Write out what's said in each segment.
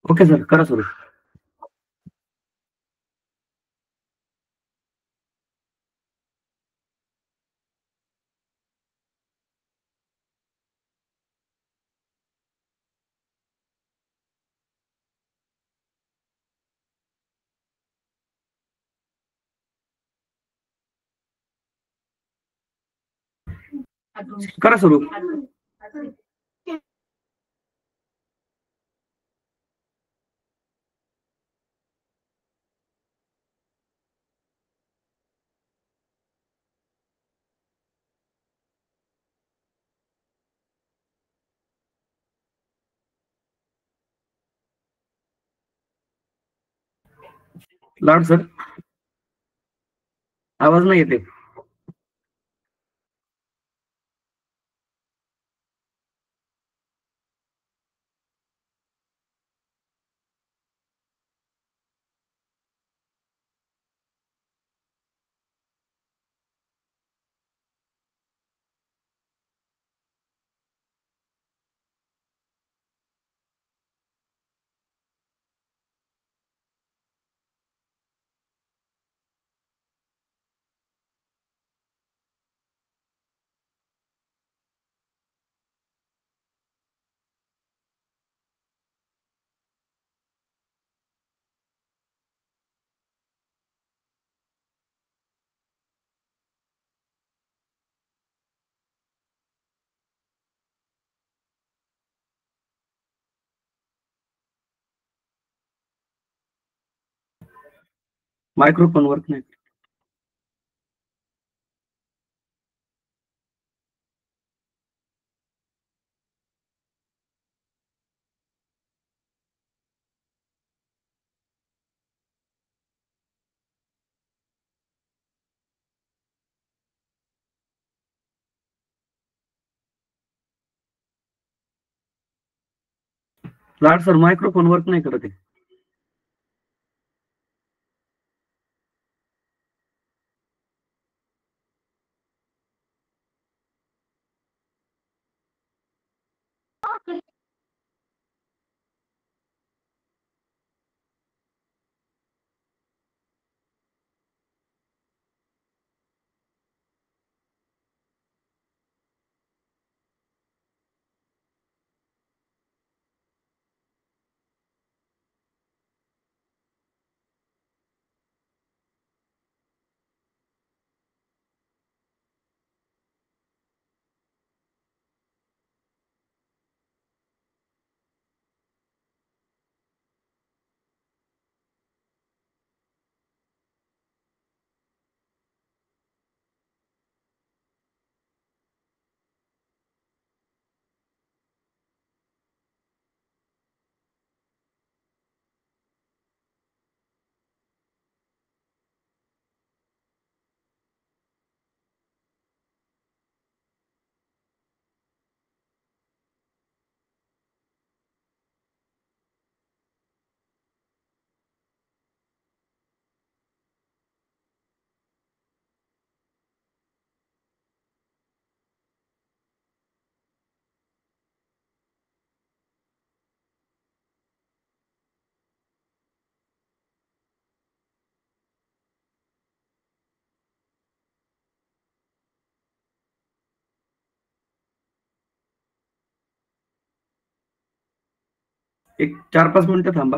Okay sir, करा सुरू. करा सुरू. लाड सर, आवाज नाही येते. मायक्रोफोन वर्क नाही. लाड सर, मायक्रोफोन वर्क नाही करत आहे. एक 4-5 मिनिटं थांबा.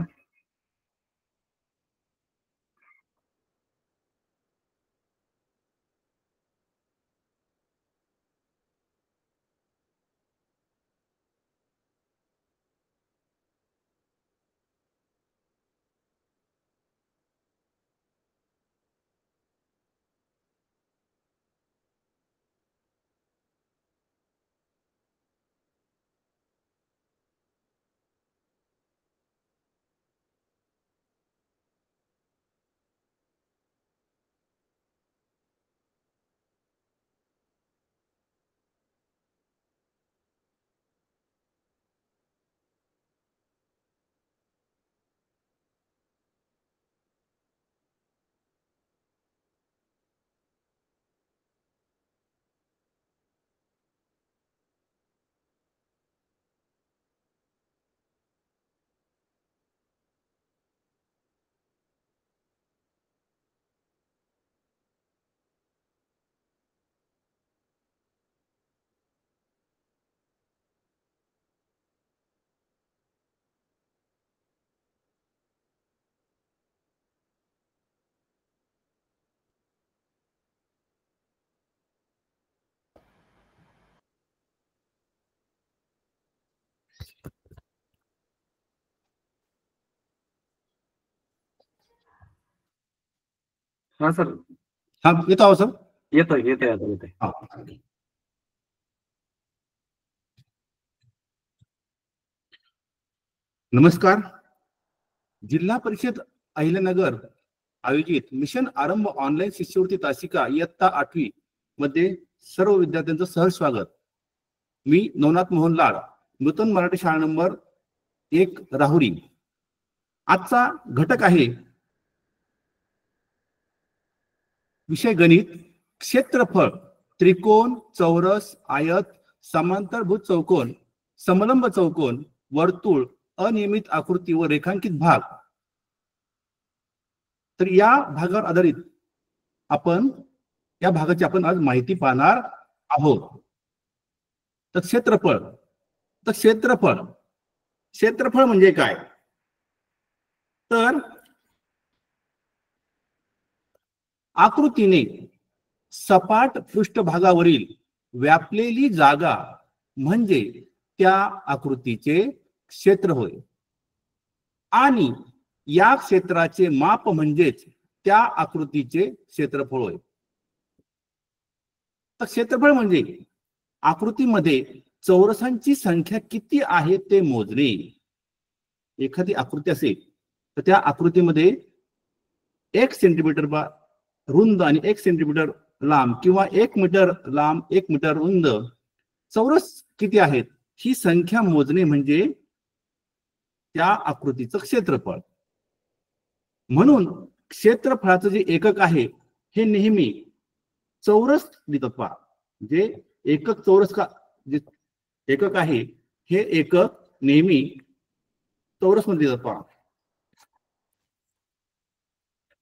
हा सर. हा येतो आवाज सर? येतोय येतोय आता येतोय. हा. नमस्कार. जिल्हा परिषद अहिल्यानगर आयोजित मिशन आरंभ ऑनलाईन शिष्यवृत्ती तासिका इयत्ता 8वी मध्ये सर्व विद्यार्थ्यांचं सहर्ष स्वागत. मी नवनाथ मोहन लाड, नूतन मराठी शाळा नंबर 1 राहुरी. आजचा घटक आहे विषय गणित. क्षेत्रफळ, त्रिकोण, चौरस, आयत, समांतरभुज चौकोन, समलंब चौकोन, वर्तुळ, अनियमित आकृती व रेखांकित भाग. तर या भागावर आधारित आपण या भागाची आपण आज माहिती पाहणार आहोत. तर क्षेत्रफळ म्हणजे काय? तर आकृतीने सपाट पृष्ठभागावरील व्यापलेली जागा म्हणजे त्या आकृतीचे क्षेत्र होय आणि या क्षेत्राचे माप म्हणजेच त्या आकृतीचे क्षेत्रफळ होय. तर क्षेत्रफळ म्हणजे आकृतीमध्ये चौरसांची संख्या किती आहे ते मोजणे. एखादी आकृती असेल तर त्या आकृतीमध्ये 1 सेंटीमीटर रुंद आणि 1 सेंटीमीटर लांब किंवा 1 मीटर लांब 1 मीटर रुंद चौरस किती आहेत ही संख्या मोजणे म्हणजे त्या आकृतीचं क्षेत्रफळ. म्हणून क्षेत्रफळाचं जे एकक आहे हे नेहमी चौरस लिहितात पहा. जे एकक चौरस का जे एकक आहे हे एकक नेहमी चौरस मध्ये लिहितात पहा.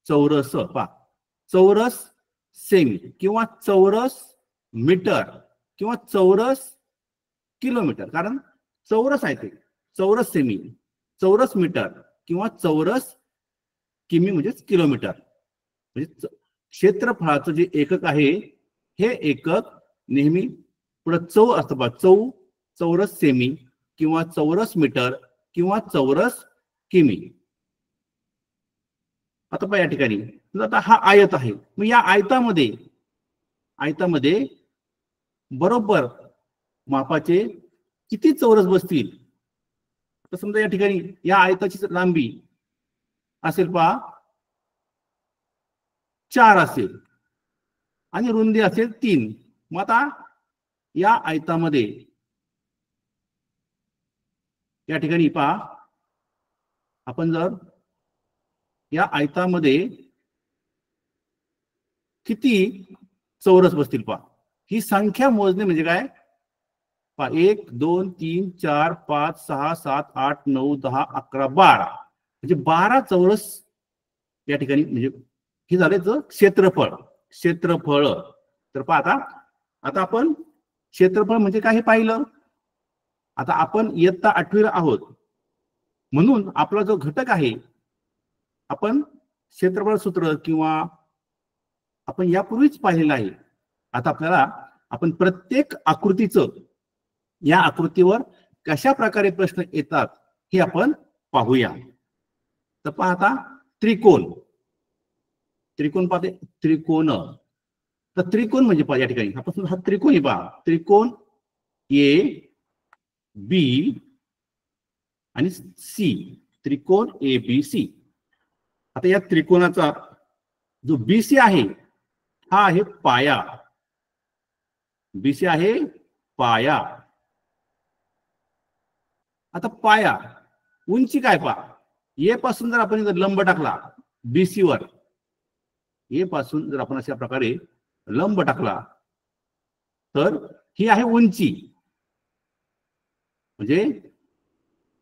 चौरस पहा, चौरस सेमी किंवा चौरस मीटर किंवा चौरस किलोमीटर. कारण चौरस आहे ते. चौरस सेमी, चौरस मीटर किंवा चौरस किमी म्हणजेच किलोमीटर. म्हणजे क्षेत्रफळाचं जे एकक आहे हे एकक नेहमी पुढे चौ असतं पहा. चौरस सेमी किंवा चौरस मीटर किंवा चौरस किमी. आता पहा या ठिकाणी आता हा आयत आहे. मग या आयतामध्ये बरोबर मापाचे किती चौरस बसतील? तर समजा या ठिकाणी या आयताची लांबी असेल पहा 4 असेल आणि रुंदी असेल 3. मग आता या आयतामध्ये या ठिकाणी पहा आपण जर या आयतामध्ये किती चौरस बसतील पहा. ही संख्या मोजणे म्हणजे काय पहा. 1 2 3 4 5 6 7 8 9 10 11 12 म्हणजे 12 चौरस या ठिकाणी म्हणजे हे झालं क्षेत्रफळ. तर पहा आता आपण क्षेत्रफळ म्हणजे काय हे पाहिलं. आता आपण इयत्ता 8वीला आहोत म्हणून आपला जो घटक आहे आपण क्षेत्रफळ सूत्र किंवा आपण यापूर्वीच पाहिलेलं आहे. आता आपल्याला आपण प्रत्येक आकृतीचं या आकृतीवर कशा प्रकारे प्रश्न येतात हे आपण पाहूया. तर पहा आता त्रिकोण पाहते. त्रिकोण तर त्रिकोण म्हणजे पहा या ठिकाणी आपण हा त्रिकोणी पहा. त्रिकोण ए बी आणि सी. त्रिकोण ए बी सी. आता या त्रिकोणाचा जो बीसी आहे हा आहे पाया. बीसी आहे पाया. आता पाया उंची काय पहा. ए पासून जर आपण लंब टाकला बीसी वर, ए पासून जर आपण अशा प्रकारे लंब टाकला तर ही आहे उंची. म्हणजे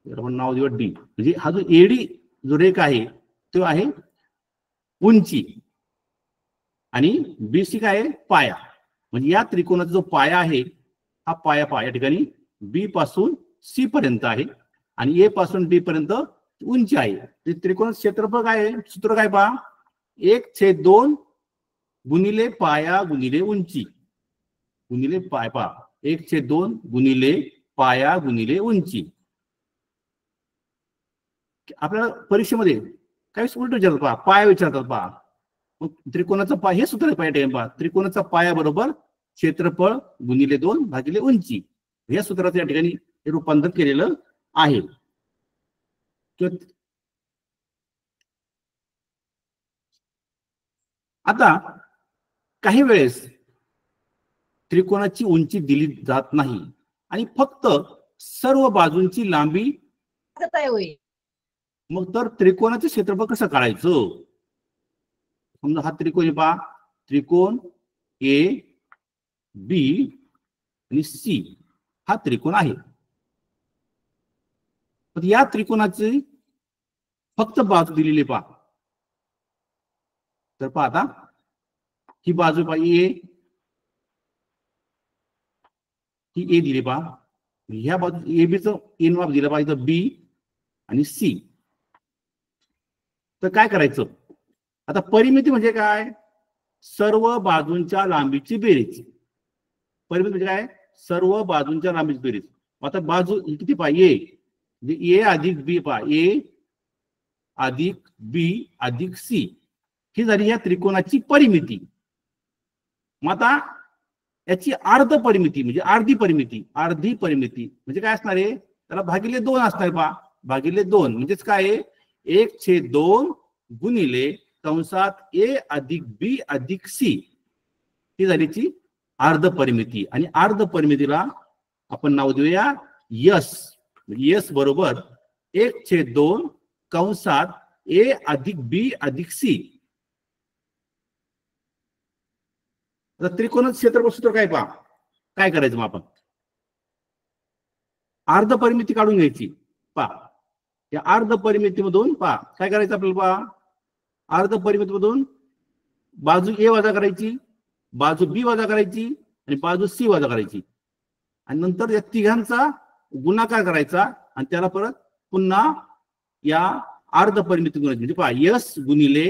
आपण नाव देऊ डी. म्हणजे हा जो एडी जो रेख आहे तो आहे उंची आणि बीसी काय आहे पाया. म्हणजे या त्रिकोणाचा जो पाया आहे हा पाया या ठिकाणी बी पासून सी पर्यंत आहे आणि ए पासून डी पर्यंत उंची आहे. त्रिकोणाचं क्षेत्रफळ काय आहे? सूत्र काय पहा. 1/2 गुणिले पाया गुणिले उंची गुणिले पाय पहा. 1/2 गुणिले पाया गुणिले उंची. आपल्याला परीक्षेमध्ये काही उलट विचारतात पहा. पाया विचारतात पहा. मग त्रिकोणाचा पाय हे सूत्र पाहिजे पहा, त्रिकोणाचा पाया बरोबर क्षेत्रफळ गुणिले 2 भागिले उंची, या सूत्राचं या ठिकाणी रूपांतर केलेलं आहे. आता काही वेळेस त्रिकोणाची उंची दिली जात नाही आणि फक्त सर्व बाजूंची लांबी होईल. मग तर त्रिकोणाचे क्षेत्रफळ कसं काढायचं? समजा हा त्रिकोण पहा, त्रिकोण ए बी आणि सी हा त्रिकोण आहे. या त्रिकोणाची फक्त बाजू दिलेली पहा. तर पहा आता ही बाजू पहा ए, ही ए दिली पहा, ह्या बाजू ए बी चं एन माप दिलं पाहिजे बी आणि सी. तर काय करायचं आता? परिमिती म्हणजे काय? सर्व बाजूंच्या लांबीची बेरीज. परिमिती म्हणजे काय? सर्व बाजूंच्या लांबीची बेरीज. आता बाजू किती पाहिजे? ए अधिक बी पहा, ए अधिक बी अधिक सी ही झाली या त्रिकोणाची परिमिती. मग आता याची अर्ध परिमिती म्हणजे अर्धी परिमिती. अर्धी परिमिती म्हणजे काय असणार आहे? त्याला भागिले 2 असणार पहा. भागिले 2 म्हणजेच काय आहे? 1/2 गुणिले कंसात ए अधिक बी अधिक सी ही झाली ती अर्ध परिमिती. आणि अर्ध परिमितीला आपण नाव देऊया यस. यस बरोबर 1/2 कंसात ए अधिक बी अधिक सी. त्रिकोणाचं क्षेत्रफळ सूत्र काय पहा? काय करायचं मग आपण? अर्ध परिमिती काढून घ्यायची पहा. या अर्ध परिमितीमधून पहा काय करायचं आपल्याला पहा. अर्ध परिमितीमधून बाजू ए वजा करायची, बाजू बी वजा करायची आणि बाजू सी वजा करायची आणि नंतर या तिघांचा गुणाकार करायचा आणि त्याला परत पुन्हा या अर्ध परिमिती गुणायची. म्हणजे पहा यस गुणिले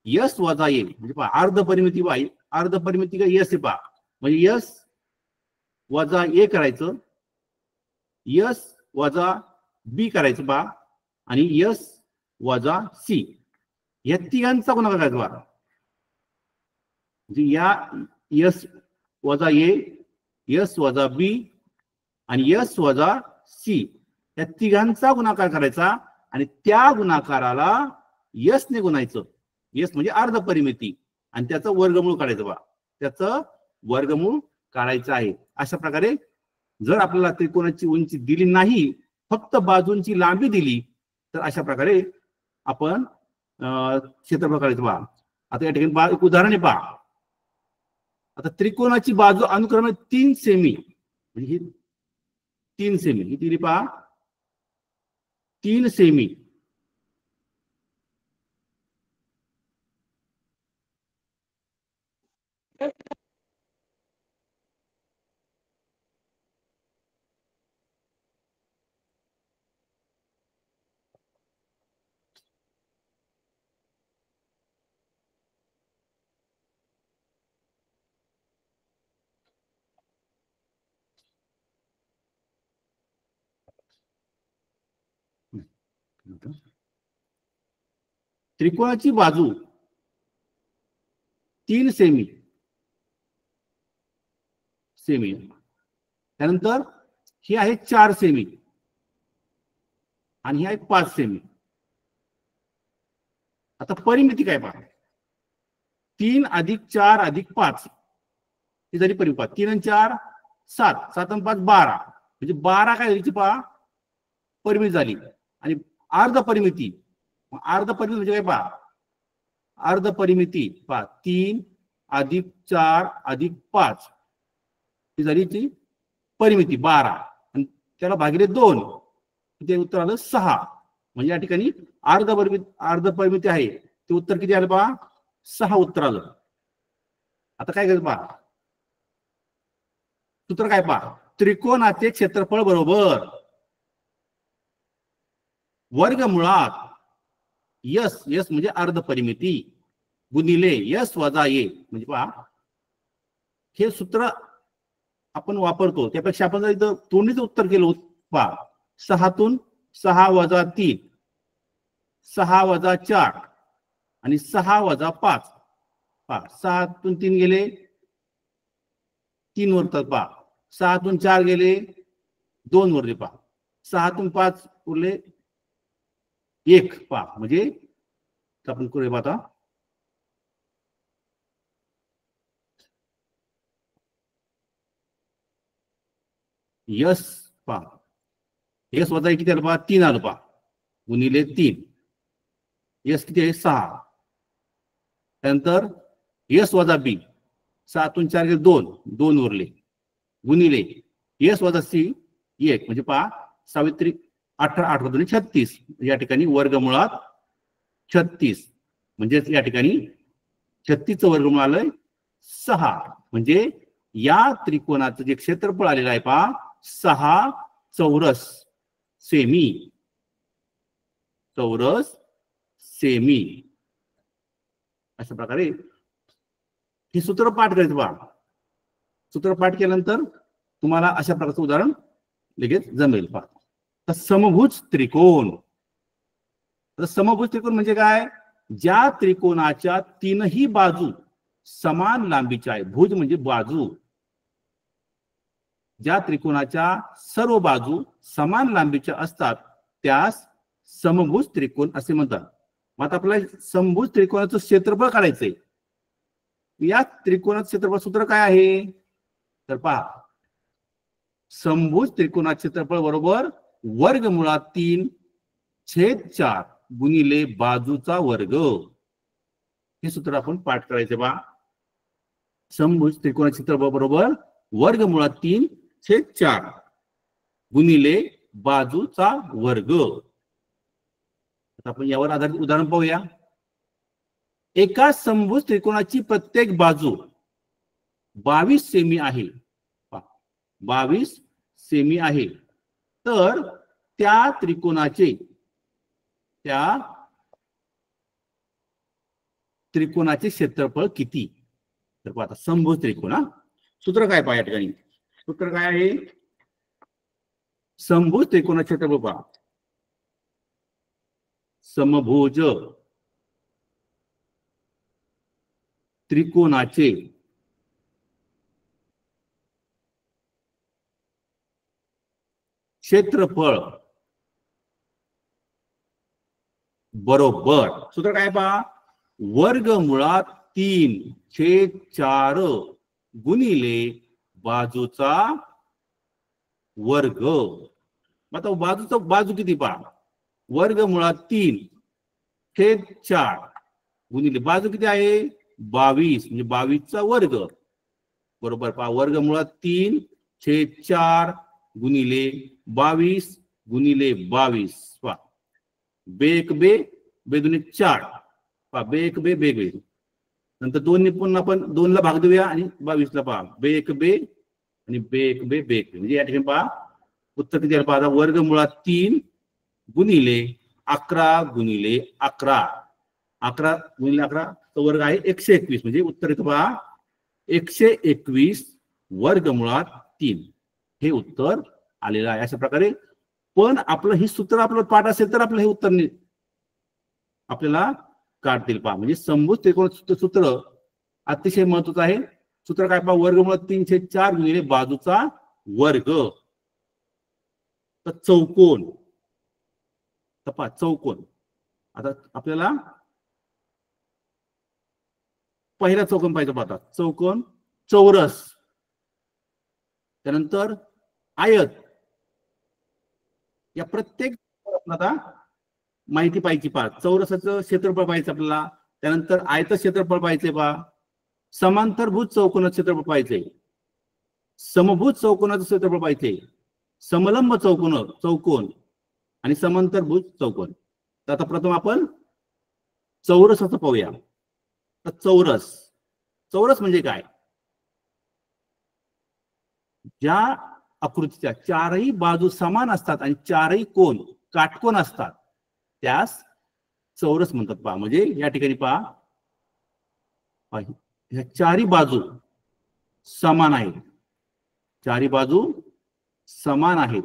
यस वजा ए म्हणजे पहा अर्ध परिमिती पहा, अर्ध परिमिती का यस आहे पहा. म्हणजे यस वजा ए करायचं, यस वजा बी करायचं पहा आणि यस वजा सी या तिघांचा गुणाकार करायचा पहा. म्हणजे या यस वजा ए, यस वजा बी आणि यस वजा सी या तिघांचा गुणाकार करायचा आणि त्या गुणाकाराला यस ने गुणायचं. यस म्हणजे अर्ध परिमिती आणि त्याचं वर्गमूळ काढायचं बा. त्याचं वर्गमूळ काढायचं आहे. अशा प्रकारे जर आपल्याला त्रिकोणाची उंची दिली नाही, फक्त बाजूंची लांबी दिली, तर अशा प्रकारे आपण क्षेत्रफळ काढायचं बा. आता या ठिकाणी एक उदाहरण आहे पहा. आता त्रिकोणाची बाजू अनुक्रमे 3 सेमी म्हणजे ही 3 सेमी ही दिली पहा 3 सेमी. त्रिकोणाची बाजू 3 सेमी सेमी त्यानंतर ही आहे 4 सेमी आणि ही आहे 5 सेमी. आता परिमिती काय पहा. 3 अधिक 4 अधिक 5 ही झाली परिमिती पहा. 3 आणि 4 7, 7 आणि 5 12 म्हणजे 12 काय झाली पहा परिमिती झाली. आणि अर्ध परिमिती, अर्ध परिमिती म्हणजे काय पहा. अर्ध परिमिती पहा 3 अधिक 4 अधिक 5 ही झाली ती परिमिती 12 आणि त्याला भागिले 2 ते उत्तर आलं 6. म्हणजे या ठिकाणी अर्ध परिमिती आहे ते उत्तर किती आलं पहा 6 उत्तर आलं. आता काय करायचं पहा. सूत्र काय पहा. त्रिकोणाचे क्षेत्रफळ बरोबर वर्गमुळात यस यस म्हणजे अर्ध परिमिती गुणिले यस वजा ए म्हणजे पहा हे सूत्र आपण वापरतो. त्यापेक्षा आपण जर इथं तोंडीचं उत्तर केलं पहा 6तून 6 वजा 3, 6 वजा 4 आणि 6 वजा 5 पहा 6 3 गेले 3 उरतात पहा 6 4 गेले 2 उरले पहा 6 5 उरले 1 पहा म्हणजे आपण करूया आता यस पहा यस वजा किती आलं पहा 3 आलं पहा गुणिले 3 यस किती आहे 6 त्यानंतर यस वजा बी 6 4 गेले 2 2 उरले गुणिले यस वजा सी 1 म्हणजे पहा 7 18 18 2 36 या ठिकाणी वर्गमुळात 36 म्हणजे या ठिकाणी 36 चं वर्गमूळ आलंय 6 म्हणजे या त्रिकोणाचं जे क्षेत्रफळ आलेलं आहे पहा 6 चौरस सेमी अशा प्रकारे हे सूत्र पाठ करायचं पहा सूत्र पाठ केल्यानंतर तुम्हाला अशा प्रकारचं उदाहरण लगेच जमेल पहा तर समभुज त्रिकोण म्हणजे काय ज्या त्रिकोणाच्या तीनही बाजू समान लांबीच्या आहे भुज म्हणजे बाजू ज्या त्रिकोणाच्या सर्व बाजू समान लांबीच्या असतात त्यास समभुज त्रिकोण असे म्हणतात मग आता आपल्याला समभुज त्रिकोणाचं क्षेत्रफळ काढायचंय या त्रिकोणाचं क्षेत्रफळ सूत्र काय आहे तर पहा समभुज त्रिकोणाचे क्षेत्रफळ बरोबर वर्गमुळात 3/4 गुणिले बाजूचा वर्ग हे सूत्र आपण पाठ करायचे पहा समभुज त्रिकोणाचे क्षेत्रफळ बरोबर वर्गमुळात 3/4 गुणिले बाजूचा वर्ग आता आपण यावर आधारित उदाहरण पाहूया एका समभुज त्रिकोणाची प्रत्येक बाजू 22 सेमी आहे 22 सेमी आहे तर त्या त्रिकोणाचे क्षेत्रफळ किती तर पहा आता समभुज त्रिकोण सूत्र काय पहा या ठिकाणी सूत्र काय आहे समभुज त्रिकोणाचे क्षेत्रफळ पहा समभुज त्रिकोणाचे क्षेत्रफळ बरोबर सूत्र काय पहा वर्गमुळात 3/4 गुणिले बाजूचा वर्ग आता बाजू किती पहा वर्गमुळात 3/4 गुणिले बाजू किती आहे 22 म्हणजे 22चा वर्ग बरोबर पहा वर्गमुळात 3/4 गुणिले 22 गुणिले 22 पहा बेक बे बेदुने 4 पहा बेक बे बेग नंतर 2 ने पुन्हा आपण 2 ला भाग देऊया आणि 22 ला पहा बेक बे आणि बेक बे बेक म्हणजे या ठिकाणी पहा उत्तर किती आलं पहा वर्गमुळात 3 गुणिले 11 गुणिले 11 11 गुणिले 11 तो वर्ग आहे 121 म्हणजे उत्तर येतं पहा 121 वर्गमुळात 3 हे उत्तर आलेलं आहे अशा प्रकारे पण आपलं ही सूत्र आपलं पाठ असेल तर आपलं हे उत्तर आपल्याला काढतील पहा म्हणजे समभुज त्रिकोणाचं सूत्र अतिशय महत्वाचं आहे सूत्र काय पहा वर्गमुळात 3/4 गुणिले बाजूचा वर्ग तर चौकोन पहा चौकोन आता आपल्याला पहिला चौकोन पाहिजे पाहता चौकोन चौरस त्यानंतर आयत या प्रत्येक आता माहिती पाहिजे पहा चौरसाचं क्षेत्रफळ पाहिजे आपल्याला त्यानंतर आयत क्षेत्रफळ पाहिजे पहा समांतरभुज चौकोनाचं क्षेत्रफळ पाहिजे समभुज चौकोनाचं क्षेत्रफळ पाहिजे समलंब चौकोन आणि समांतरभुज चौकोन तर आता प्रथम आपण चौरसाचं पाहूया तर चौरस म्हणजे काय ज्या आकृतीच्या चारही बाजू समान असतात आणि चारही कोन काटकोन असतात त्यास चौरस म्हणतात पहा म्हणजे या ठिकाणी पहा ह्या चारही बाजू समान आहेत चारही बाजू समान आहेत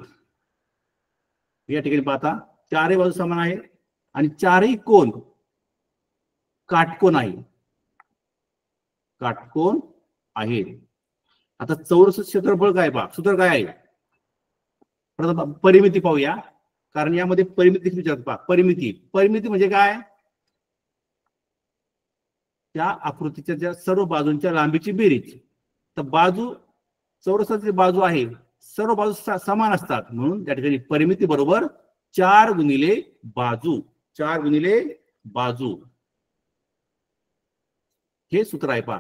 या ठिकाणी पाहता चारही बाजू समान आहे आणि चारही कोन काटकोन आहे काटकोन आहेत. आता चौरस क्षेत्रफळ काय पहा, सूत्र काय आहे? प्रथम परिमिती पाहूया, कारण यामध्ये परिमिती देखील विचारतात पहा. परिमिती म्हणजे काय? त्या आकृतीच्या ज्या सर्व बाजूंच्या लांबीची बेरीज. तर बाजू, चौरसाची बाजू आहे, सर्व बाजू समान असतात, म्हणून त्या ठिकाणी परिमिती बरोबर 4 गुणिले बाजू. 4 गुणिले बाजू हे सूत्र आहे पहा.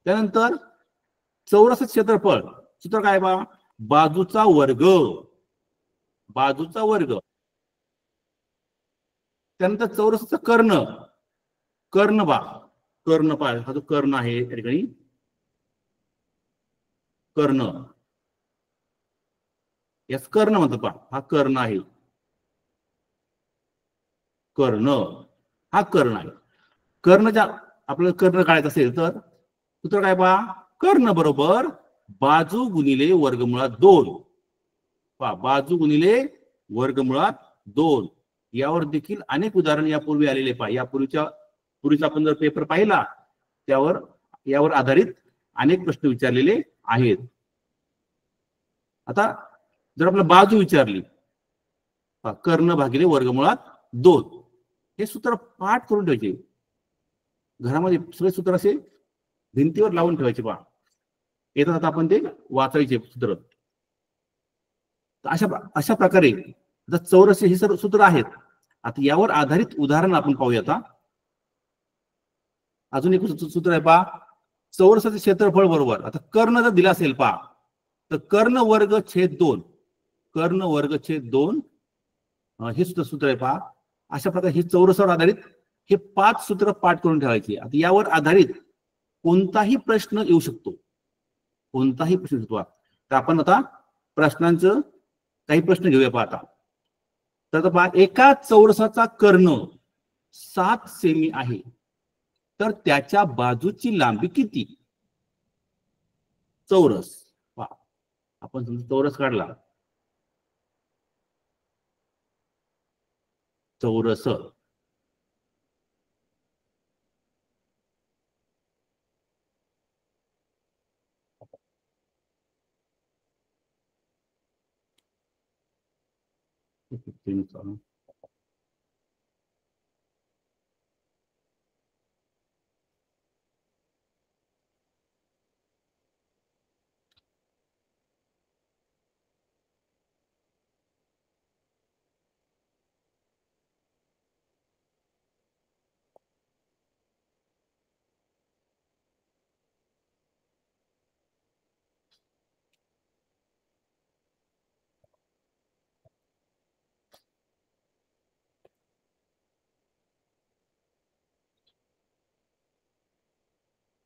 त्यानंतर चौरस क्षेत्रफळ सूत्र काय पहा? बाजूचा वर्ग. बाजूचा वर्ग. त्यानंतर चौरसाचा कर्ण. कर्ण पहा, हा जो कर्ण आहे त्या ठिकाणी कर्ण, यास कर्ण म्हणतात पहा. हा कर्ण आहे, कर्ण, हा कर्ण आहे. कर्णच्या आपल्याला कर्ण काढायचं असेल तर सूत्र काय पहा? कर्ण बरोबर बाजू गुणिले वर्गमुळात 2. पहा, बाजू गुणिले वर्गमुळात 2. यावर देखील अनेक उदाहरण यापूर्वी आलेले पहा. पूर्वीचा आपण जर पेपर पाहिला यावर आधारित अनेक प्रश्न विचारलेले आहेत. आता जर आपल्याला बाजू विचारली, कर्ण भागिले वर्गमुळात 2, हे सूत्र पाठ करून ठेवायचे. घरामध्ये सगळे सूत्र असे भिंतीवर लावून ठेवायचे पहा. येतात आता आपण ते वाचायचे सूत्र. अशा प्रकारे आता चौरस हे सर्व सूत्र आहेत. आता यावर आधारित उदाहरण आपण पाहूया. आता अजून एक सूत्र आहे पहा, चौरसाचे क्षेत्रफळ बरोबर. आता कर्ण जर दिला असेल पहा, तर कर्ण वर्ग छेद 2. कर्ण वर्ग छेद 2 हे सुद्धा सूत्र आहे पहा. अशा प्रकारे हे चौरसावर आधारित हे 5 सूत्र पाठ करून ठेवायचे. आता यावर आधारित कोणताही प्रश्न येऊ शकतो, कोणताही प्रश्न येऊ शकतो. तर आपण आता प्रश्नांचं काही प्रश्न घेऊया पहा. आता तर पहा, एका चौरसाचा कर्ण 7 सेमी आहे, तर त्याच्या बाजूची लांबी किती? चौरस पहा, आपण समजा चौरस काढला, चौरस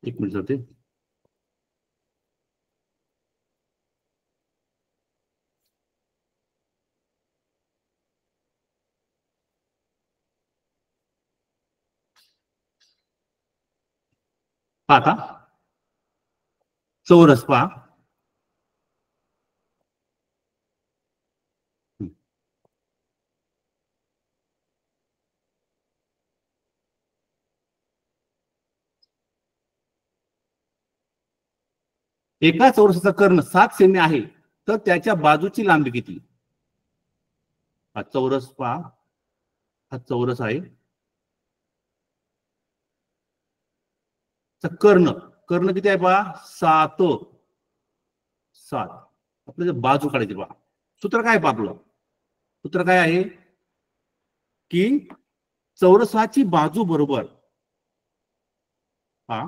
एक मिनिट जाते. आता चौरस पहा, एका चौरसाचा कर्ण 7 सेमी आहे, तर त्याच्या बाजूची लांबी किती? हा चौरस पहा, हा चौरस आहे. कर्ण किती आहे पहा? 7. आपल्याला बाजू काढायची पहा. सूत्र काय पहा? आपलं सूत्र काय आहे की चौरसाची बाजू बरोबर, पहा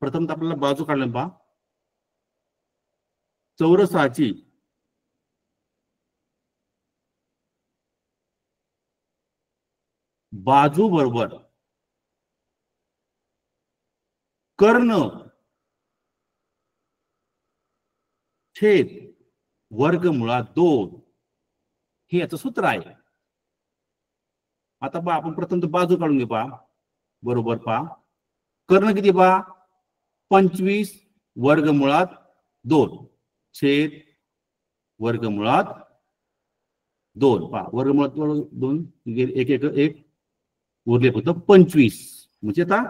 प्रथम आपल्याला बाजू काढलं पहा. चौरसाची बाजू बरोबर कर्ण छेद वर्गमुळात 2 हे याचं सूत्र आहे. आता पहा, आपण प्रथम तर बाजू काढून घे पहा. बरोबर पहा, कर्ण किती पहा? 25 वर्गमुळात 2 छेद वर्गमुळात 2. पहा, वर्गमुळात 2 एक उरले फक्त 25. म्हणजे आता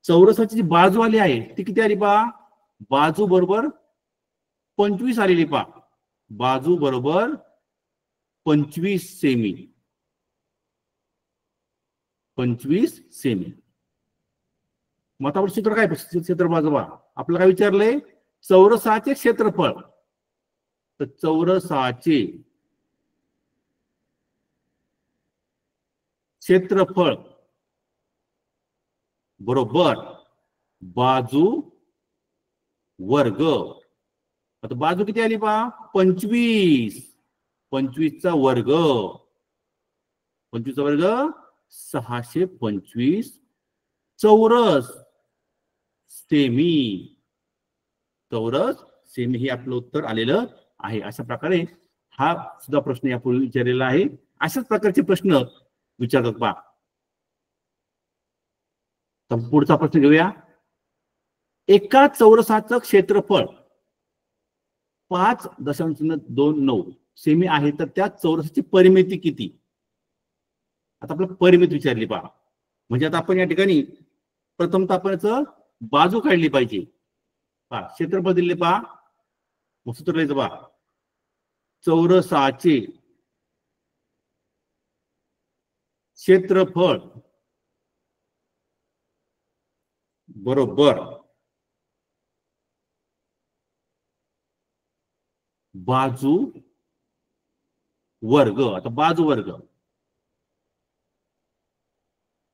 चौरसाची जी बाजू आली आहे ती किती आली पहा, बाजू बरोबर 25 आलेली पहा, बाजू बरोबर 25 सेमी, 25 सेमी. मग आता सूत्र काय, क्षेत्रफळाचं पहा, आपलं काय विचारलंय, चौरसाचे क्षेत्रफळ. तर चौरसाचे क्षेत्रफळ बरोबर बाजू वर्ग. आता बाजू किती आली पहा, 25, 25 चा वर्ग, 25 चा वर्ग 625 चौरस सेमी, चौरस सेमी हे आपलं उत्तर आलेलं आहे. अशा प्रकारे हा सुद्धा प्रश्न यापूर्वी विचारलेला आहे. अशाच प्रकारचे प्रश्न विचारतात पहा. तर पुढचा प्रश्न घेऊया. एका चौरसाचं क्षेत्रफळ 5.29 सेमी आहे, तर त्या चौरसाची परिमिती किती. आता आपल्याला परिमिती विचारली पहा. म्हणजे आता आपण या ठिकाणी प्रथमतः आपण बाजू काढली पाहिजे. पहा क्षेत्रफळ दिले पहा, मग सूत्र लिहायचं पहा, चौरसाचे क्षेत्रफळ बरोबर बाजू वर्ग. आता बाजू वर्ग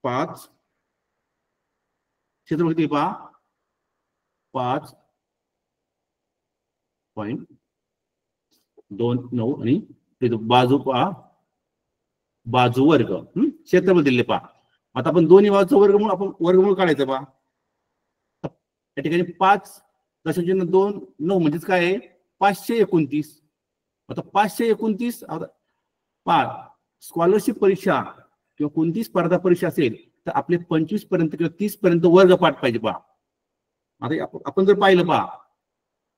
5, क्षेत्रफळ किती पहा, 5.29 आणि बाजू पहा, बाजू वर्ग. क्षेत्रफळ दिले पहा. आता आपण दोन्ही बाजूचं वर्गमूळ, आपण वर्गमूळ काढायचं पहा. या ठिकाणी 5.29 म्हणजेच काय आहे, 529. आता 529 पहा, स्कॉलरशिप परीक्षा किंवा कोणती स्पर्धा परीक्षा असेल तर आपले 25 पर्यंत किंवा 30 पर्यंत वर्गपाठ पाहिजे पहा. आता आपण जर पाहिलं पहा,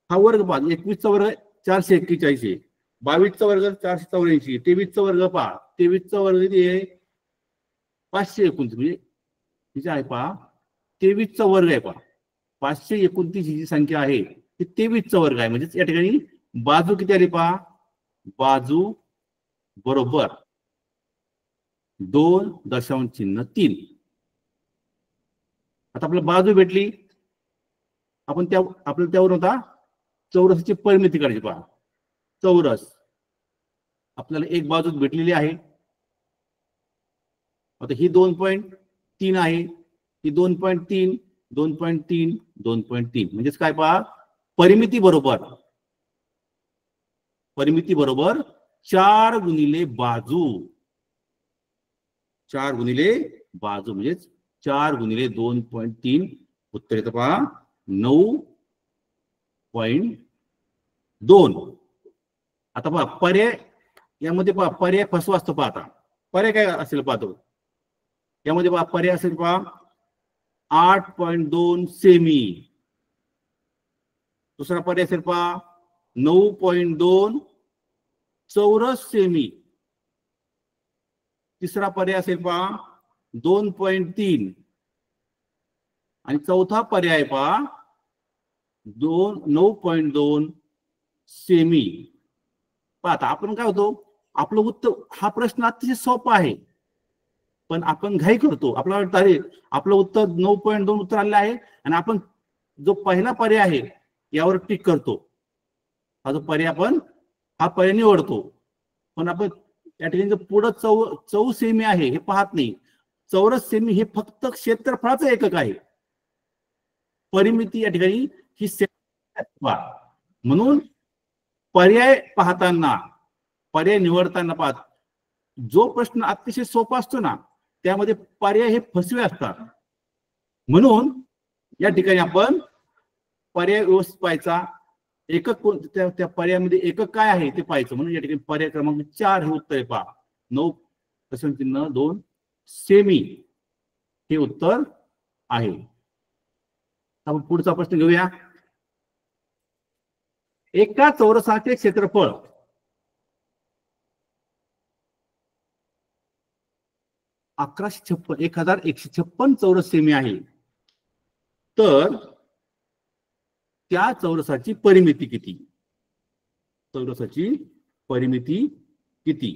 हा वर्ग पहा, 21 चा वर्ग 441, 22 चा वर्ग 484, 23 चा वर्ग पहा, 23 चा वर्ग किती आहे, 529. म्हणजे जे आहे पहा, 23 चा वर्ग आहे पहा. 529 ही जी संख्या आहे ती 23 चा वर्ग आहे. म्हणजे या ठिकाणी बाजू किती आली पहा, बाजू बरोबर 2.3. आता आपल्याला बाजू भेटली, आपण आपल्याला त्यावर होता चौरसाची परिमिती काढायची पहा. चौरस आपल्याला एक बाजू भेटलेली आहे. आता ही 2.3 आहे, ही 2.3, 2.3, 2.3 म्हणजेच काय पहा, परिमिती बरोबर 4 गुणिले बाजू, 4 गुणिले बाजू म्हणजेच 4 गुणिले 2.3, उत्तर येतं पहा 9.2. आता पहा पर्याय, यामध्ये पहा पर्याय फसवा असतो पहा. आता पर्याय काय असेल पाहतो, यामध्ये पहा पर्याय असेल पहा 8.2 सेमी, दुसरा पर्याय असेल पहा 9.2 चौरस सेमी, तिसरा पर्याय असेल पहा 2.3 आणि चौथा पर्याय पहा 9.2 सेमी. आता आपण काय होतो, आपलं उत्तर, हा प्रश्न अतिशय सोपा आहे पण आपण घाई करतो. आपल्याला वाटतं अरे आपलं उत्तर 9.2 उत्तर आलेलं आहे आणि आपण जो पहिला पर्याय आहे यावर टिक करतो. हा जो पर्याय आपण हा पर्याय निवडतो, पण आपण या ठिकाणी जो पुढं चौ सेमी आहे हे पाहत नाही. चौरस सेमी हे फक्त क्षेत्रफळाचं एकक आहे. परिमिती या ठिकाणी ही म्हणून पर्याय पाहताना, पर्याय निवडताना पाहत, जो प्रश्न अतिशय सोपा असतो ना त्यामध्ये पर्याय हे फसवे असतात. म्हणून या ठिकाणी आपण पर्याय व्यवस्थित पाहायचा, एकक त्या पर्यायामध्ये एकक काय आहे ते पाहायचं. म्हणून या ठिकाणी पर्याय क्रमांक 4 हे उत्तर आहे पहा, 9.2 सेमी हे उत्तर आहे. आपण पुढचा प्रश्न घेऊया. एका चौरसाचे क्षेत्रफळ 1156 चौरस सेमी आहे. तर त्या चौरसाची परिमिती किती? चौरसाची परिमिती किती?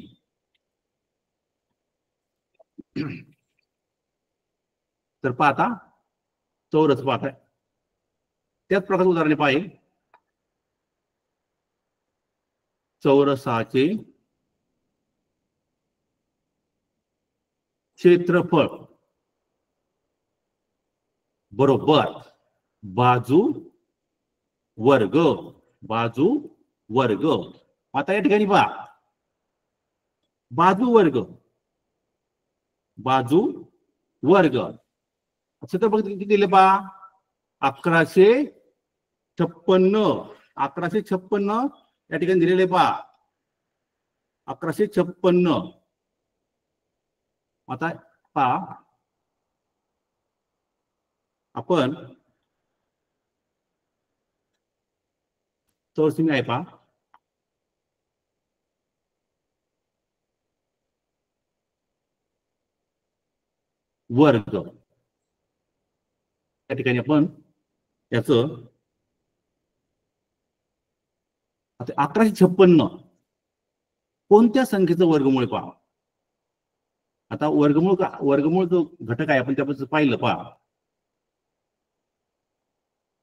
तर पाहता चौरस पाहताय, त्याच प्रकारचे उदाहरण पाहिजे. चौरसाचे क्षेत्रफळ बरोबर बाजू वर्ग. बाजू वर्ग. आता या ठिकाणी पहा, बाजू वर्ग, बाजू वर्ग क्षेत्रफळ किती दिले पहा? 1156. 1156 या ठिकाणी दिलेले पहा, 1156. आता पहा, आपण चौरस आहे पहा, वर्ग. या ठिकाणी आपण याच 1156 कोणत्या संख्येचं वर्गमूळ पहा. आता वर्गमूळ जो घटक आहे आपण त्याबद्दल पाहिलं पहा.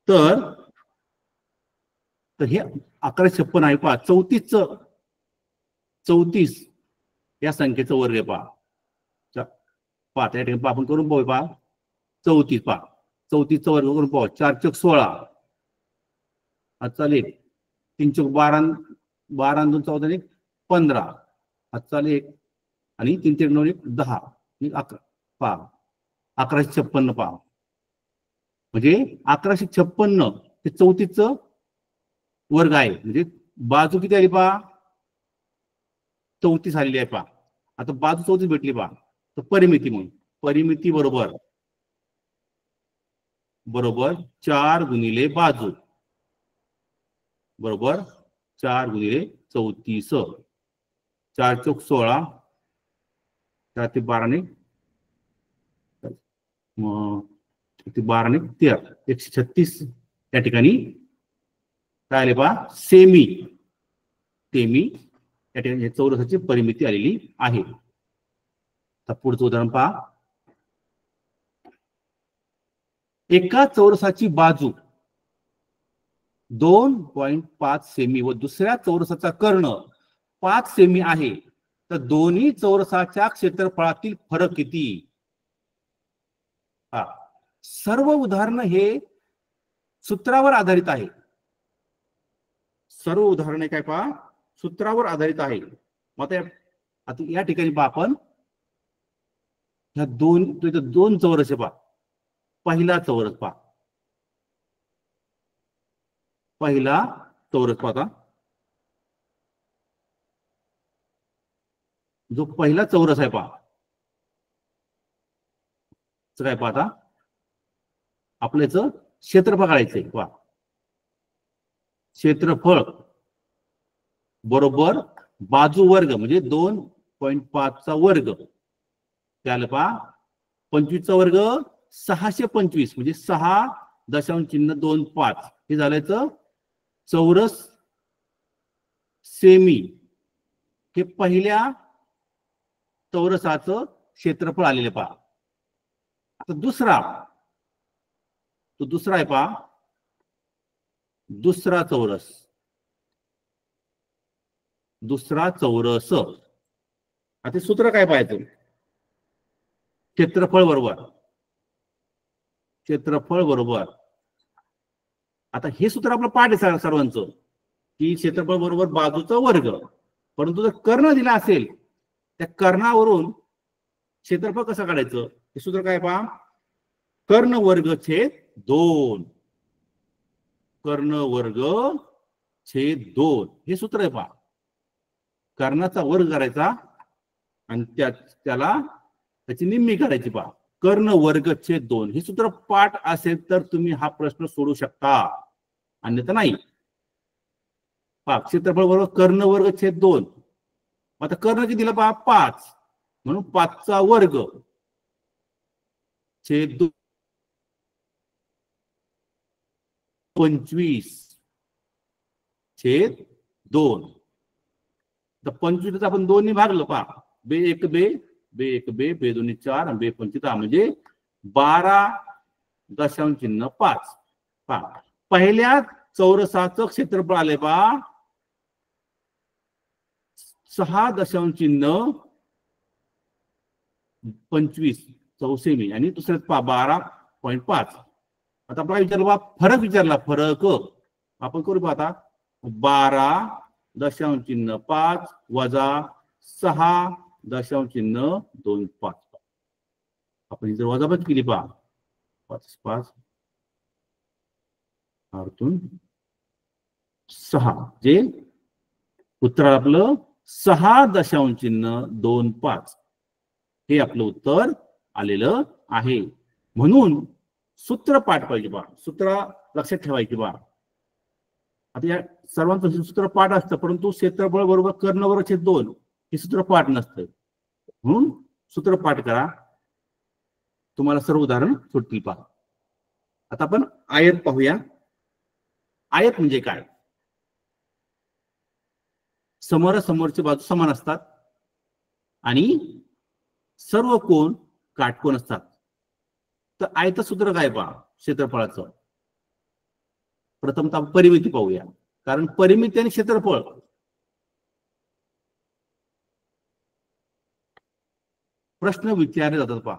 तर हे 1156 आहे पहा, 34 या संख्येचं वर्ग आहे पहा. पहा त्या ठिकाणी आपण करून पाहू पहा, 34 पहा, 34चा वर्ग करून पाहू. 4 चौक 16 चालेल, 3 चौक 12, 12 2 14 15 चालेल, आणि 3 3 9 10 11 पहा, 1156 पहा. म्हणजे 1156 हे 34चं वर्ग आहे. म्हणजे बाजू किती आली पहा? 34 आलेली आहे पहा. आता बाजू 34 भेटली पहा, तर परिमिती म्हणून परिमिती बरोबर 4 गुणिले बाजू बरोबर 4 गुणिले 34. 4 चौक 16, 4 ते 12 ने 13 136 या ठिकाणी काय आले पहा? सेमी. या ठिकाणी चौरसाची परिमिती आलेली आहे. आता पुढचं उदाहरण पहा, एका चौरसाची बाजू 2.5 सेमी व दुसऱ्या चौरसाचा कर्ण 5 सेमी आहे, तर दोन्ही चौरसाच्या क्षेत्रफळातील फरक किती? सर्व उदाहरण हे सूत्रावर आधारित आहे. सर्व उदाहरणे काय पहा? सूत्रावर आधारित आहे. मग आता या ठिकाणी पहा, आपण ह्या दोन चौरस पहा. पहिला चौरस पहा, पहिला चौरस पाहता, जो पहिला चौरस आहे पहा, काय पाहता, आपल्याच क्षेत्रफळ काढायचंय पहा. क्षेत्रफळ बरोबर बाजू वर्ग म्हणजे 2.5 चा वर्ग. त्याला पहा 25 चा वर्ग 625 म्हणजे 6.25 हे झाल्याचं चौरस सेमी. हे पहिल्या चौरसाचं क्षेत्रफळ आलेले पहा. आता दुसरा आहे पहा, दुसरा चौरस. आता सूत्र काय पाहायचं? क्षेत्रफळ बरोबर आता हे सूत्र आपलं पाठ आहे सर्वांचं, की क्षेत्रफळ बरोबर बाजूचा वर्ग. परंतु जर कर्ण दिला असेल, त्या कर्णावरून क्षेत्रफळ कसं काढायचं? हे सूत्र काय पहा, कर्ण वर्ग छेद 2. कर्ण वर्ग छेद 2 हे सूत्र आहे पहा. कर्णाचा वर्ग करायचा आणि त्याला त्याची निम्मी करायची पहा. कर्ण वर्ग छेद 2 हे सूत्र पाठ असेल तर तुम्ही हा प्रश्न सोडू शकता, अन्यथा नाही. पहा, क्षेत्रफळ बरोबर कर्ण वर्ग छेद 2. आता कर्ण किती दिला पहा? 5, म्हणून 5 चा वर्ग छेद 2. 25/2. तर 25 आपण 2 ने भागलं पहा. बे एक बे, बे एक बे, बे दोन्ही 4 आणि बे 25 10 म्हणजे 12.5 पहा. पहिल्या चौरसाचं क्षेत्रफळ आले पहा 6.25 चौसेमी आणि दुसऱ्यात पहा 12.5. आता आपला विचारला फरक विचारला. फरक आपण करू पाहता 12.5 वजा 6.25. आपण जर वजाबाकी केली पहा 5 6 जे उत्तर आपलं 6.25 हे आपलं उत्तर आलेलं आहे. म्हणून सूत्र पाठ पाहिजे बा. सूत्र लक्षात ठेवायची बा. आता या सर्वांचं सूत्र पाठ असतं, परंतु क्षेत्रफळ बरोबर कर्ण बरोबर छेद 2 हे सूत्र पाठ नसतं. म्हणून सूत्र पाठ करा, तुम्हाला सर्व उदाहरण सुटतील पहा. आता आपण आयत पाहूया. आयत म्हणजे काय? समोरची बाजू समान असतात आणि सर्व कोण काटकोन असतात. तर आयत सूत्र काय पहा क्षेत्रफळाचं? प्रथमतः परिमिती पाहूया, कारण परिमिती आणि क्षेत्रफळ प्रश्न विचारले जातात पहा.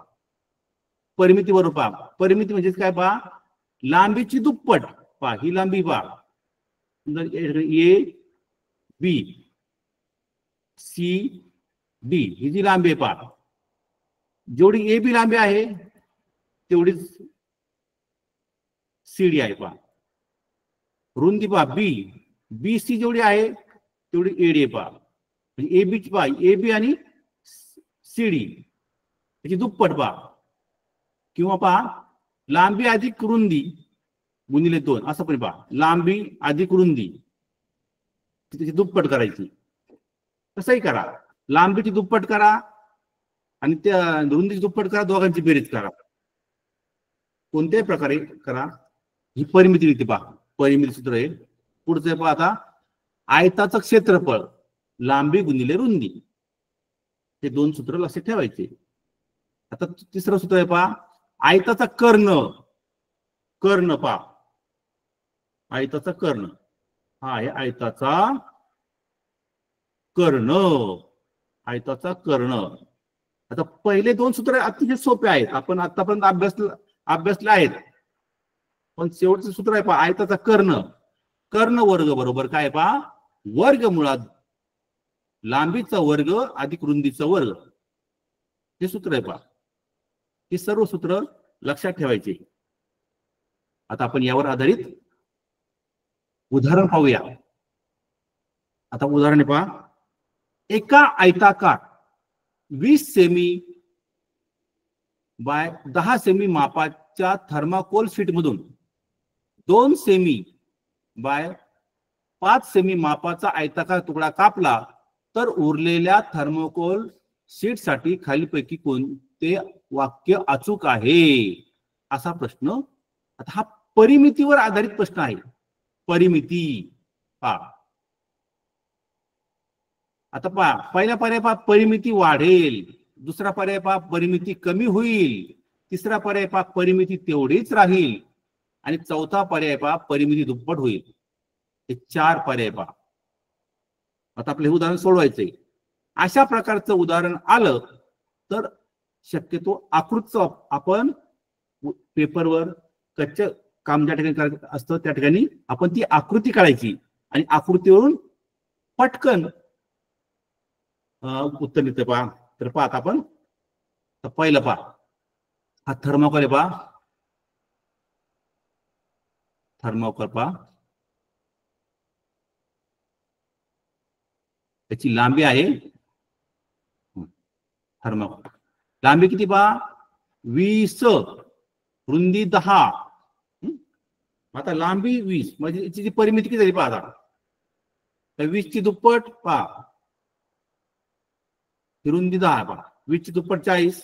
परिमिती बरोबर पहा. परिमिती म्हणजे काय पहा? लांबीची दुप्पट पहा. ही लांबी पहा ए बी सी डी ही जी लांबी आहे पहा. जेवढी ए बी लांबी आहे तेवढीच सी डी आहे पहा. रुंदी पहा बी बी सी जेवढी आहे तेवढी एडी आहे पहा. म्हणजे ए बी पहा ए बी आणि सी डी त्याची दुप्पट पहा. किंवा पहा लांबी अधिक रुंदी गुणिले 2 असं पण पहा. लांबी अधिक रुंदी त्याची दुप्पट करायची. कसंही करा, लांबीची दुप्पट करा आणि त्या रुंदीची दुप्पट करा, दोघांची बेरीज करा, कोणत्याही प्रकारे करा. ही परिमिती रीती पहा. परिमिती सूत्र आहे. पुढचं पहा आता आयताचं क्षेत्रफळ लांबी गुणिले रुंदी हे 2 सूत्र लक्षात ठेवायचे. आता तिसरं सूत्र आहे पहा आयताचा कर्ण. कर्ण पहा आयताचा कर्ण हा आहे आयताचा कर्ण. आयताचा कर्ण. आता पहिले 2 सूत्र अतिशय सोपे आहेत, आपण आतापर्यंत अभ्यासले आहेत. पण शेवटचं सूत्र आहे पहा आयताचा कर्ण. कर्ण वर्ग बरोबर काय पहा वर्गमुळात लांबीचा वर्ग अधिक रुंदीचा वर्ग हे सूत्र आहे पहा. हे सर्व सूत्र लक्षात ठेवायचे. आता आपण यावर आधारित उदाहरण पाहूया. आता उदाहरण पहा. एका आयताकार 20 सेमी बाय 10 सेमी मापाच्या थर्माकोल शीट मधून 2 सेमी बाय 5 सेमी मापाचा आयताकार तुकडा कापला तर उरलेल्या थर्माकोल शीट साठी खालीपैकी कोणते वाक्य अचूक आहे असा प्रश्न. आता हा परिमितीवर आधारित प्रश्न आहे. परिमिती पहा. आता पहा पहिला पर्याय पहा परिमिती वाढेल. दुसरा पर्याय पहा परिमिती कमी होईल. तिसरा पर्याय पहा परिमिती तेवढीच राहील आणि चौथा पर्याय पहा परिमिती दुप्पट होईल. हे 4 पर्याय पहा. आता आपलं हे उदाहरण सोडवायचंय. अशा प्रकारचं उदाहरण आलं तर शक्यतो आकृतीचं आपण पेपरवर कच्चं काम ज्या ठिकाणी करायचं असतं त्या ठिकाणी आपण ती आकृती काढायची आणि आकृतीवरून पटकन उत्तर लिहितं पहा. तर पहा आता आपण पहिलं पहा हा थर्माकोल आहे पहा. थर्माकोल पहा त्याची लांबी आहे. थर्माकोल लांबी किती पहा 20 रुंदी 10. आता लांबी 20 म्हणजे याची जी परिमिती किती झाली पहा. आता 20 ची दुप्पट पहा रुंदी 10 पहा. 20 ची दुप्पट 40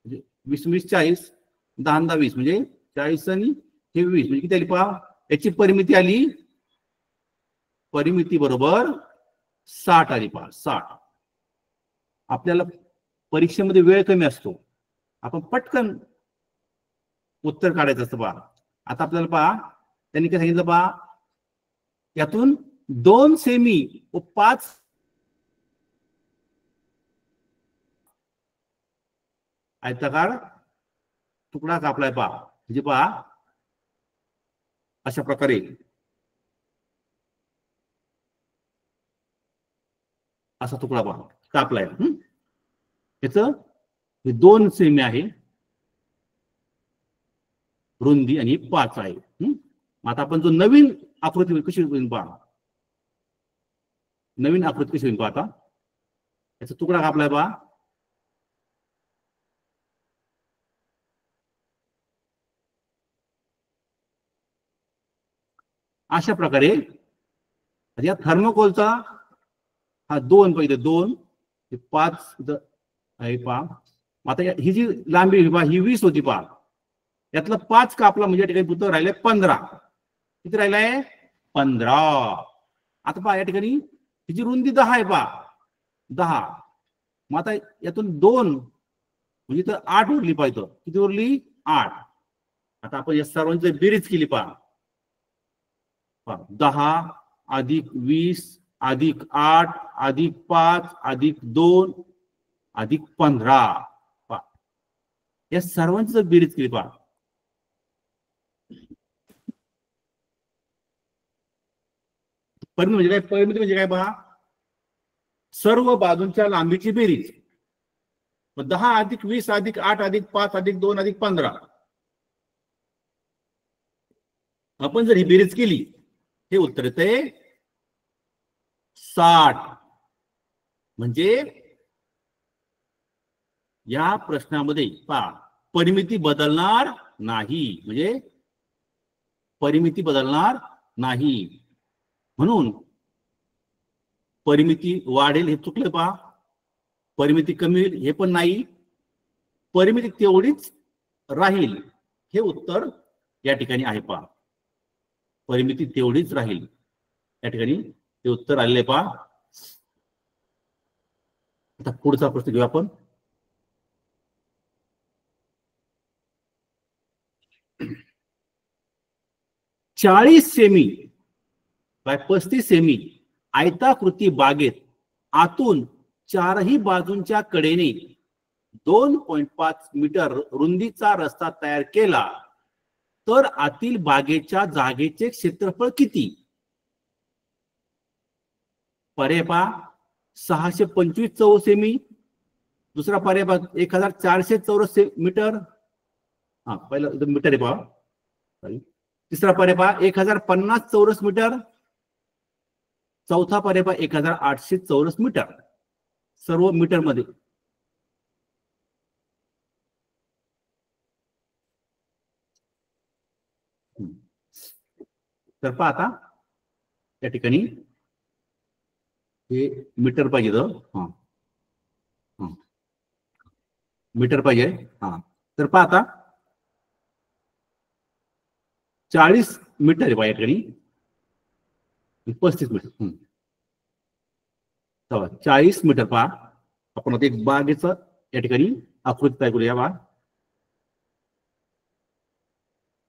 म्हणजे 20 40 10 20 म्हणजे 40 आणि हे 20 म्हणजे किती आली पहा याची परिमिती आली, परिमिती बरोबर 60 आली पहा 60. आपल्याला परीक्षेमध्ये वेळ कमी असतो, आपण पटकन उत्तर काढायचं असतं पहा. आता आपल्याला पहा त्यांनी काय सांगितलं पहा, यातून 2 सेमी व 5 आयताकार तुकडा कापलाय पहा. म्हणजे पहा अशा प्रकारे असा तुकडा पहा कापलाय. याच 2 सेमी आहे रुंदी आणि 5 आहे. आता आपण जो नवीन आकृती कशी होईल पहा, नवीन आकृती कशी होईल पहा. आता याचा तुकडा कापलाय पहा. अशा प्रकारे या थर्मोकोलचा हा 2 पहिले 2 5 आहे पहा. आता ही जी लांबी पहा ही 20 होती पहा, यातला 5 कापला म्हणजे या ठिकाणी पुढे राहिले 15. किती राहिलाय 15. आता पहा या ठिकाणी हिची रुंदी 10 आहे पहा 10. मग आता यातून 2 म्हणजे तर 8 उरली पाहिजे. किती उरली 8. आता आपण या सर्वांची बेरीज केली पहा 10 अधिक 20 अधिक 8 अधिक 5 अधिक 2 अधिक 15 पहा, या सर्वांची बेरीज केली पहा. परिमिती म्हणजे काय, परिमिती म्हणजे काय पहा, सर्व बाजूंच्या लांबीची बेरीज. 10 अधिक 20 अधिक 8 अधिक 5 अधिक 2 अधिक 15. आपण जर ही बेरीज केली हे उत्तर येते 60. म्हणजे या प्रश्नामध्ये पहा परिमिती बदलणार नाही, म्हणजे परिमिती बदलणार नाही. म्हणून परिमिती वाढेल हे चुकले पहा, परिमिती कमी होईल हे पण नाही, परिमिती तेवढीच राहील हे उत्तर या ठिकाणी आहे पहा. परिमिती तेवढीच राहील या ठिकाणी ते उत्तर आलेले पहा. आता पुढचा प्रश्न घेऊ आपण. चाळीस सेमी बाय 35 सेमी आयताकृती बागेत आतून 4ही बाजूंच्या कडेने 2.5 मीटर रुंदीचा रस्ता तयार केला तर आतील बागेच्या जागेचे क्षेत्रफळ किती? पर्याय पहा 625 चौरस सेमी, दुसरा पर्याय पहा 1400 चौरस मीटर. हा पहिला मीटर आहे पहा. तिसरा पर्याय पहा 1050 चौरस मीटर. चौथा पर्याय पहा 1800 चौरस मीटर. सर्व मीटर मध्ये. तर पहा आता या ठिकाणी हे मीटर पाहिजे तर मीटर पाहिजे. तर पहा आता 40 मीटर आहे पहा या ठिकाणी 35 मीटर. 40 मीटर पहा. आपण आता एक बागेचं या ठिकाणी आकृती तयार करूया बा.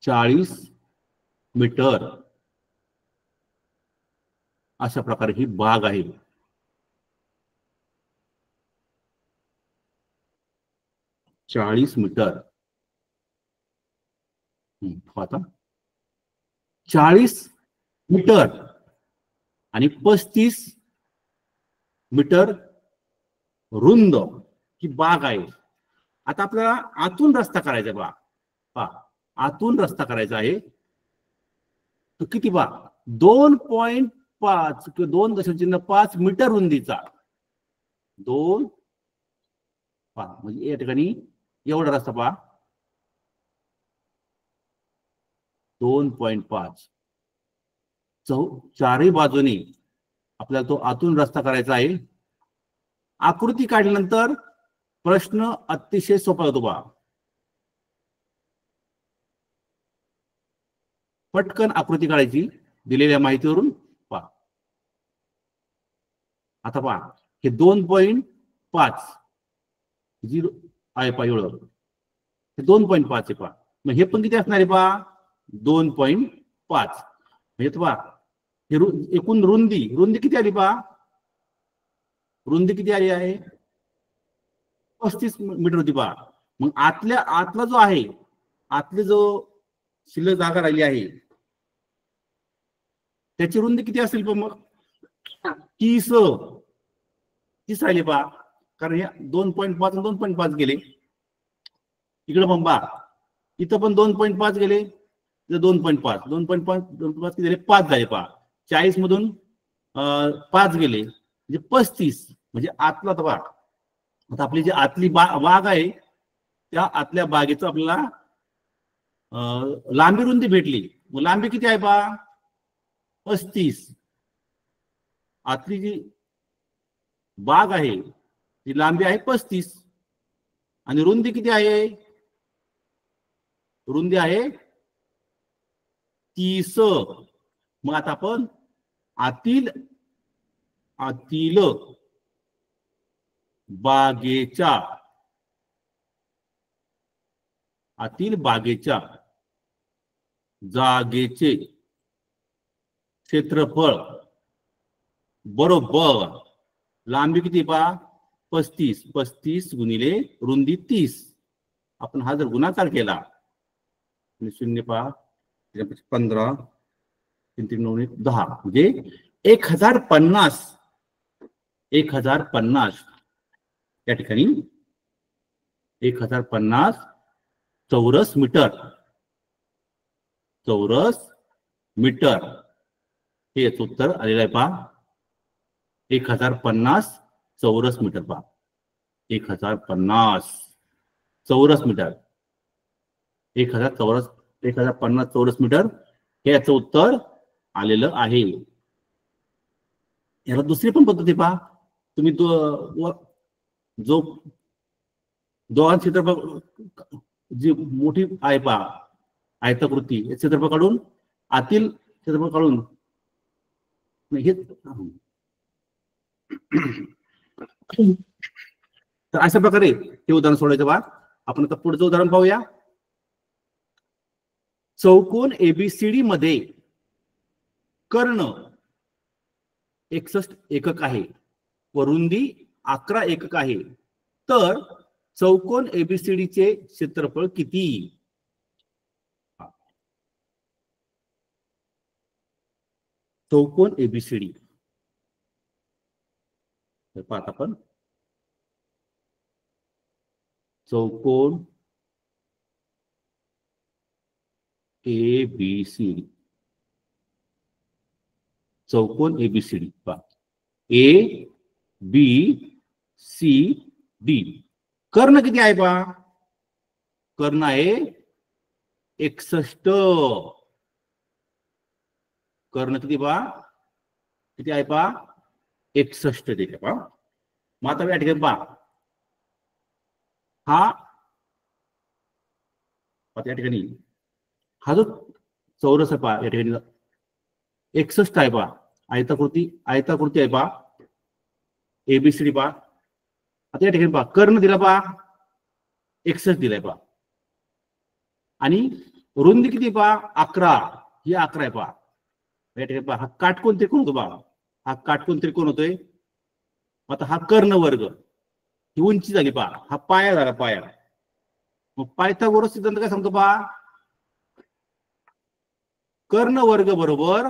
40 मीटर अशा प्रकारे ही बाग आहे. मीटर आता 40 मीटर आणि 35 मीटर रुंद ही बाग आहे. आता आपल्याला आतून रस्ता करायचा बा. आतून रस्ता करायचा आहे तो किती बा 2.5 किंवा 2.5 मीटर रुंदीचा 2 म्हणजे या ठिकाणी एवढा रस्ता पहा 2.5 चारही बाजूने आपल्याला तो आतून रस्ता करायचा आहे. आकृती काढल्यानंतर प्रश्न अतिशय सोपा होतो बा. पटकन आकृती काढायची दिलेल्या माहितीवरून. पहा आता पहा हे 2.5 0 आहे पहा एवढं, हे 2.5 आहे पहा. मग हे पण किती असणार आहे पहा 2.5. म्हणजे पहा हे एकूण रुंदी किती आली पहा, रुंदी किती आली आहे 35 मीटर होती पहा. मग आतला जो आहे, आतली जो शिल्लक जागा राहिली आहे त्याची रुंदी किती असेल पण मग 30 राहिली पहा. कारण हे 2.5 आणि 2.5 गेले इकडे पण पहा, इथं पण 2.5 गेले, 2.5 किती झाले 5 झाले पहा. 40 मधून 5 गेले म्हणजे 35. म्हणजे आतला तर पहा आता आपली जी आतली बाग आहे त्या आतल्या बागेचं आपल्याला लांबी रुंदी भेटली. मग लांबी किती आहे पहा 35. आतली जी बाग आहे ती लांबी आहे 35 आणि रुंदी किती आहे, रुंदी आहे 30. मग आता आपण आतील बागेच्या जागेचे क्षेत्रफळ बरोबर लांबी किती पहा 35 गुणिले रुंदी 30. आपण हा जर गुणाकार केला 0 पहा 15 3 3 9 10 म्हणजे 1050 या ठिकाणी 1050 चौरस मीटर हे याचं उत्तर आलेलं आहे पहा 1050 चौरस मीटर पहा 1050 चौरस मीटर 1050 चौरस मीटर हे याचं उत्तर आलेलं आहे. याला दुसरी पण पद्धती पहा तुम्ही जो दोन क्षेत्रफळ जी मोठी आहे पहा आयताकृती क्षेत्रफळ काढून आतील क्षेत्रफळ काढून हे तर अशा प्रकारे हे उदाहरण सोडायचं बा. आपण आता पुढचं उदाहरण पाहूया. चौकोन एबीसीडी मध्ये कर्ण 61 एकक आहे व रुंदी 11 एकक आहे, तर चौकोन एबीसीडी चे क्षेत्रफळ किती. चौकोन एबीसीडी पाहत आपण चौकोन एबीसीडी चौकोन एबीसीडी पहा ए बी सी डी. कर्ण किती आहे पहा, कर्ण आहे 61. कर्ण किती पहा किती आहे पहा 61 देते पहा. मग आता या ठिकाणी पहा हा या ठिकाणी हा जो चौरस आहे पहा या ठिकाणी 61 आहे पहा. आयताकृती आहे पहा एबीसीडी पहा. आता या ठिकाणी पहा कर्ण दिला पहा 61 दिलाय पहा आणि रुंदी किती पहा 11. ही 11 आहे पहा. या ठिकाणी पहा हा काटकोन त्रिकोण होतो पहा. हा काटकोन त्रिकोण होतोय. आता हा कर्ण वर्ग ही उंची झाली पहा. हा पाया झाला पाया. मग पायथागोरस सिद्धांत काय सांगतो पहा कर्ण वर्ग बरोबर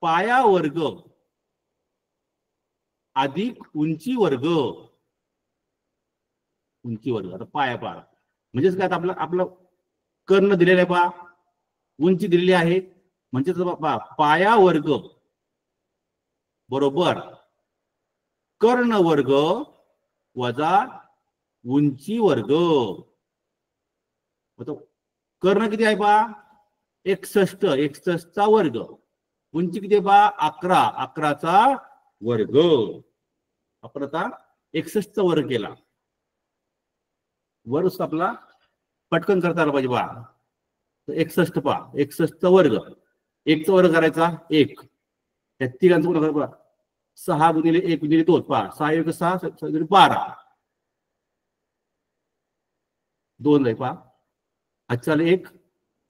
पाया वर्ग अधिक उंची वर्ग. आता पाया पहा म्हणजेच काय आपला कर्ण दिलेला आहे पहा उंची दिलेली आहे म्हणजेच पहा पाया वर्ग बरोबर कर्ण वर्ग वजा उंची वर्ग. कर्ण किती आहे पहा 61 चा वर्ग. उंची किती आहे पहा 11 चा वर्ग. आपण आता 61 चा वर्ग केला. वर्ग आपला पटकन करता आला पाहिजे पहा. तर 61 पहा, 61 चा वर्ग, 1 चा वर्ग करायचा 1, त्या तिघांचा गुणाकार पहा 6 गुणिले 1 गुणिले 2 पहा 6 1 6 12, 2 आहे पहा, आजच्याला 1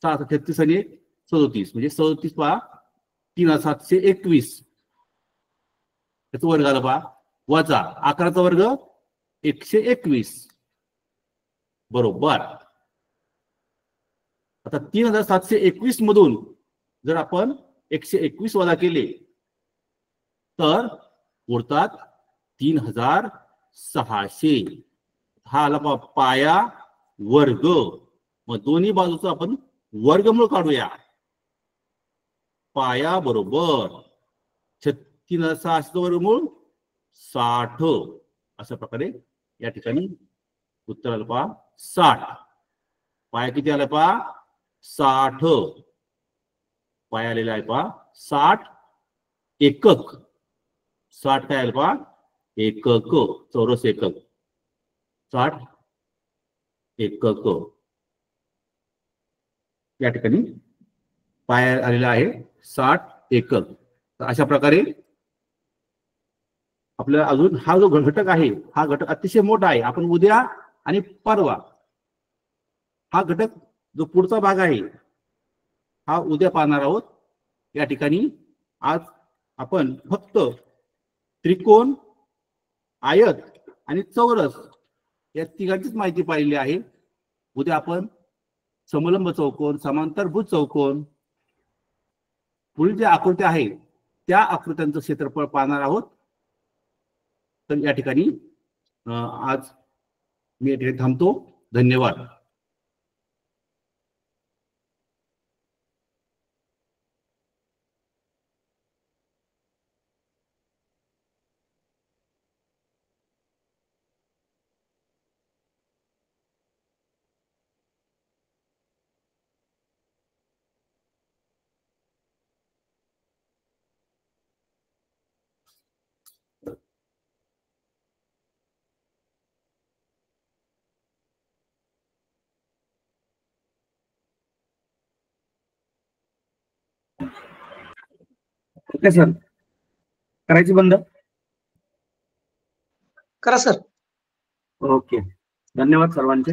6 33 आणि 1 37 म्हणजे 37 पहा 3721 त्याचा वर्ग आला पहा, वजा 11चा वर्ग 121 बरोबर. आता 3721 मधून जर आपण 121 वजा केले तर उरतात 3600. हा आला पहा पाया वर्ग. मग दोन्ही बाजूचा आपण वर्गमूळ काढूया. पाया बरोबर 3600 वर्गमूळ 60. अशा प्रकारे या ठिकाणी उत्तर आलं पहा 60. पाया किती आला पहा 60. पाया आलेला आहे पहा 60 एकक. 60 काय आलं पहा एकक, चौरस एकक, 60 एकक. या ठिकाणी पाया आलेला आहे 60 एकक. अशा प्रकारे आपल्याला अजून हा जो घटक आहे हा घटक अतिशय मोठा आहे. आपण उद्या आणि परवा हा घटक जो पुढचा भाग आहे हा उद्या पाहणार आहोत. या ठिकाणी आज आपण फक्त त्रिकोण, आयत आणि चौरस या तिघांचीच माहिती पाहिली आहे. उद्या आपण समलंब चौकोन, समांतरभुज चौकोन, पुढील ज्या आकृत्या आहेत त्या आकृत्यांचं क्षेत्रफळ पाहणार आहोत. तर या ठिकाणी आज मी या ठिकाणी थांबतो. धन्यवाद. ओके सर, करायची बंद. करा सर. ओके, धन्यवाद सर्वांचे.